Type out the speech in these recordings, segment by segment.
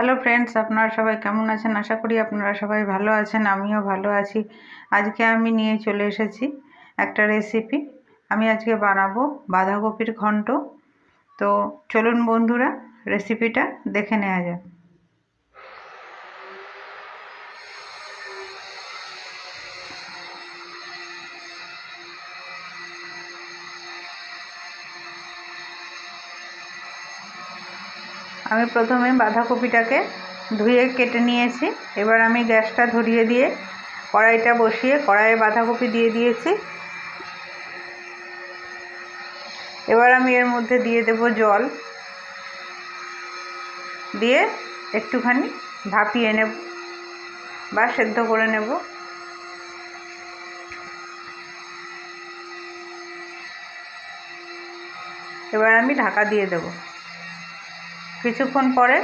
Hello friends, আপনারা সবাই কেমন আছেন? আশা করি আপনারা সবাই ভালো আছেন। আমিও ভালো আছি। আজকে আমি নিয়ে চলে এসেছি একটা রেসিপি। আমি আজকে বানাবো বাঁধাকপির ঘন্ট। তো চলুন বন্ধুরা, রেসিপিটা দেখে নেওয়া যাক। আমি প্রথমে বাঁধাকপিটাকে ধুয়ে কেটে নিয়েছি। এবার আমি গ্যাসটা ধরিয়ে দিয়ে কড়াইটা বসিয়ে কড়াইয়ে বাঁধাকপি দিয়ে দিয়েছি। এবার আমি এর মধ্যে দিয়ে দেব জল, দিয়ে একটুখানি ভাপিয়ে নেব বা সেদ্ধ করে নেব। এবার আমি ঢাকা দিয়ে দেব। কিছুক্ষণ পরে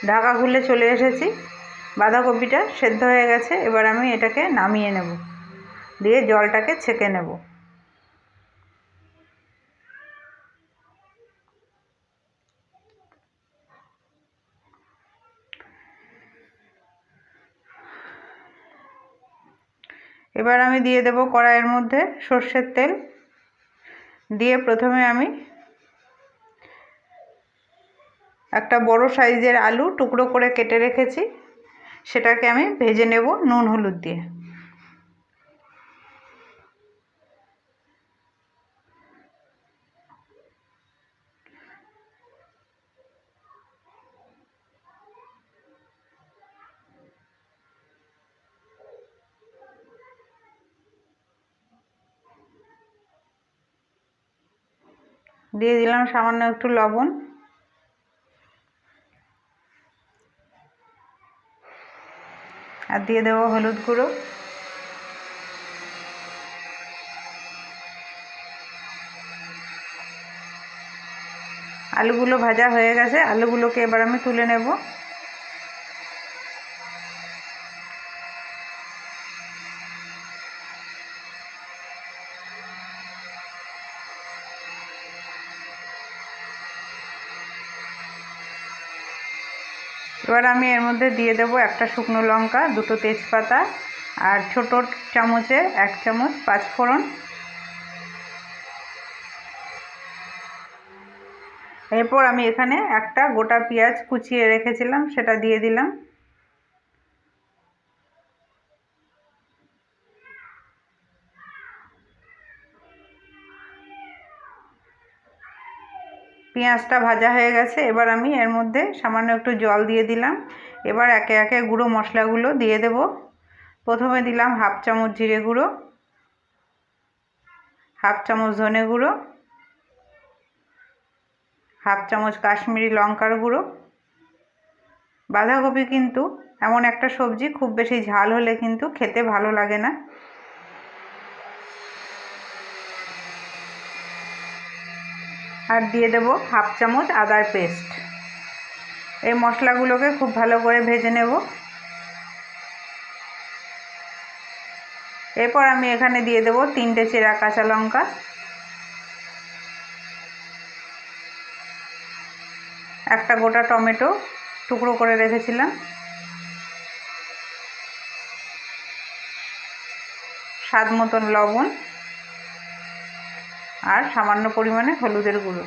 ঢাকা খুলে চলে এসেছি। বাঁধাকপিটা সেদ্ধ হয়ে গেছে। এবার আমি এটাকে নামিয়ে নেব, দিয়ে জলটাকে ছেঁকে নেব। এবার আমি দিয়ে দেব কড়াইয়ের মধ্যে সর্ষের তেল। দিয়ে প্রথমে আমি একটা বড় সাইজের আলু টুকরো করে কেটে রেখেছি, সেটাকে আমি ভেজে নেব নুন হলুদ দিয়ে। দিয়ে দিলাম সামান্য একটু লবণ, আর দিয়ে দেবো হলুদ গুঁড়ো। আলুগুলো ভাজা হয়ে গেছে, আলুগুলোকে এবার আমি তুলে নেব। এবার আমি এর মধ্যে দিয়ে দেব একটা শুকনো লঙ্কা, দুটো তেজপাতা, আর ছোট চামচে 1 চামচ পাঁচফোড়ন। এরপর আমি এখানে একটা গোটা পেঁয়াজ কুচিয়ে রেখেছিলাম, সেটা দিয়ে দিলাম। পেঁয়াজটা ভাজা হয়ে গেছে। এবার আমি এর মধ্যে সামান্য একটু জল দিয়ে দিলাম। এবার একে একে গুঁড়ো মশলাগুলো দিয়ে দেব। প্রথমে দিলাম 1/2 চামচ জিরে গুঁড়ো, 1/2 চামচ ধনে গুঁড়ো, 1/2 চামচ কাশ্মীরি লঙ্কার গুঁড়ো। বাঁধাকপি কিন্তু এমন একটা সবজি, খুব বেশি ঝাল হলে কিন্তু খেতে ভালো লাগে না। আর দিয়ে দেব 1/2 চামচ আদার পেস্ট। এই মশলাগুলোকে খুব ভালো করে ভেজে নেব। এরপর আমি এখানে দিয়ে দেব 3টে চেরা কাঁচা লঙ্কা, একটা গোটা টমেটো টুকরো করে রেখেছিলাম, স্বাদ মতন লবণ, আর সামান্য পরিমাণে হলুদের গুঁড়ো।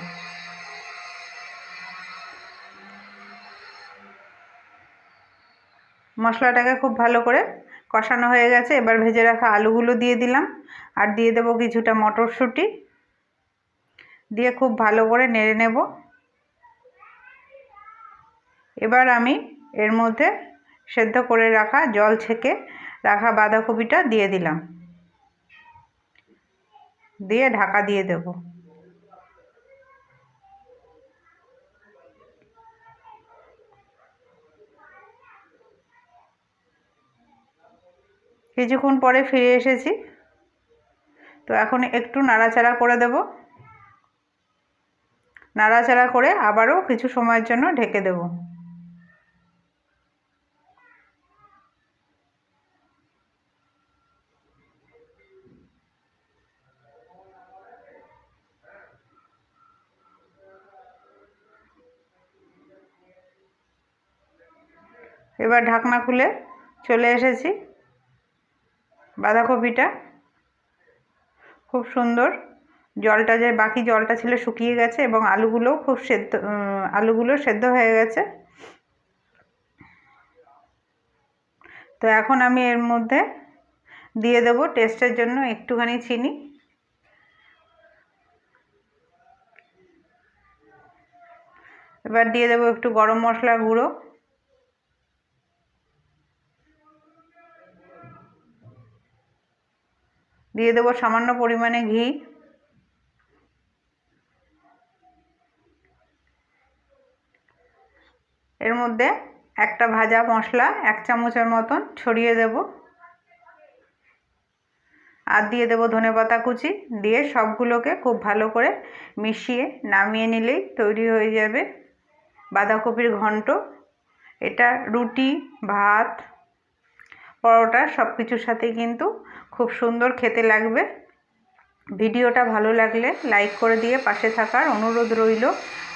মশলাটাকে খুব ভালো করে কষানো হয়ে গেছে। এবার ভেজে রাখা আলুগুলো দিয়ে দিলাম, আর দিয়ে দেবো কিছুটা মটরশুঁটি। দিয়ে খুব ভালো করে নেড়ে নেব। এবার আমি এর মধ্যে সেদ্ধ করে রাখা, জল ছেঁকে রাখা বাঁধাকপিটা দিয়ে দিলাম, দিয়ে ঢাকা দিয়ে দেব। কিছুক্ষণ পরে ফিরে এসেছি। তো এখন একটু নাড়াচাড়া করে দেব। নাড়াচাড়া করে আবারও কিছু সময়ের জন্য ঢেকে দেব। এবার ঢাকনা খুলে চলে এসেছি। বাঁধাকপিটা খুব সুন্দর জলটা, যে বাকি জলটা ছিল শুকিয়ে গেছে এবং আলুগুলোও খুব আলুগুলো সেদ্ধ হয়ে গেছে। তো এখন আমি এর মধ্যে দিয়ে দেব টেস্টের জন্য একটুখানি চিনি, এবার দিয়ে দেব একটু গরম মশলার গুঁড়ো, দিয়ে দেব সামান্য পরিমাণে ঘি, এর মধ্যে একটা ভাজা মশলা 1 চামচের মতন ছড়িয়ে দেব, আর দিয়ে দেব ধনেপাতা কুচি, দিয়ে সবগুলোকে খুব ভালো করে মিশিয়ে নামিয়ে নিলেই তৈরি হয়ে যাবে বাঁধাকপির ঘন্ট। এটা রুটি, ভাত, পরোটা সব কিছুর সাথেই কিন্তু খুব সুন্দর খেতে লাগবে। ভিডিওটা ভালো লাগলে লাইক করে দিয়ে পাশে থাকার অনুরোধ রইল।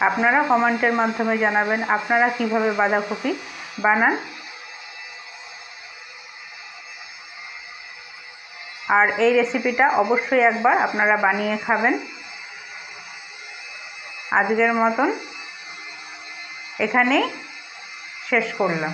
আপনারা কমেন্টের মাধ্যমে জানাবেন আপনারা কিভাবে বাঁধাকপি বানান। আর এই রেসিপিটা অবশ্যই একবার আপনারা বানিয়ে খাবেন। আজকের মতন এখানেই শেষ করলাম।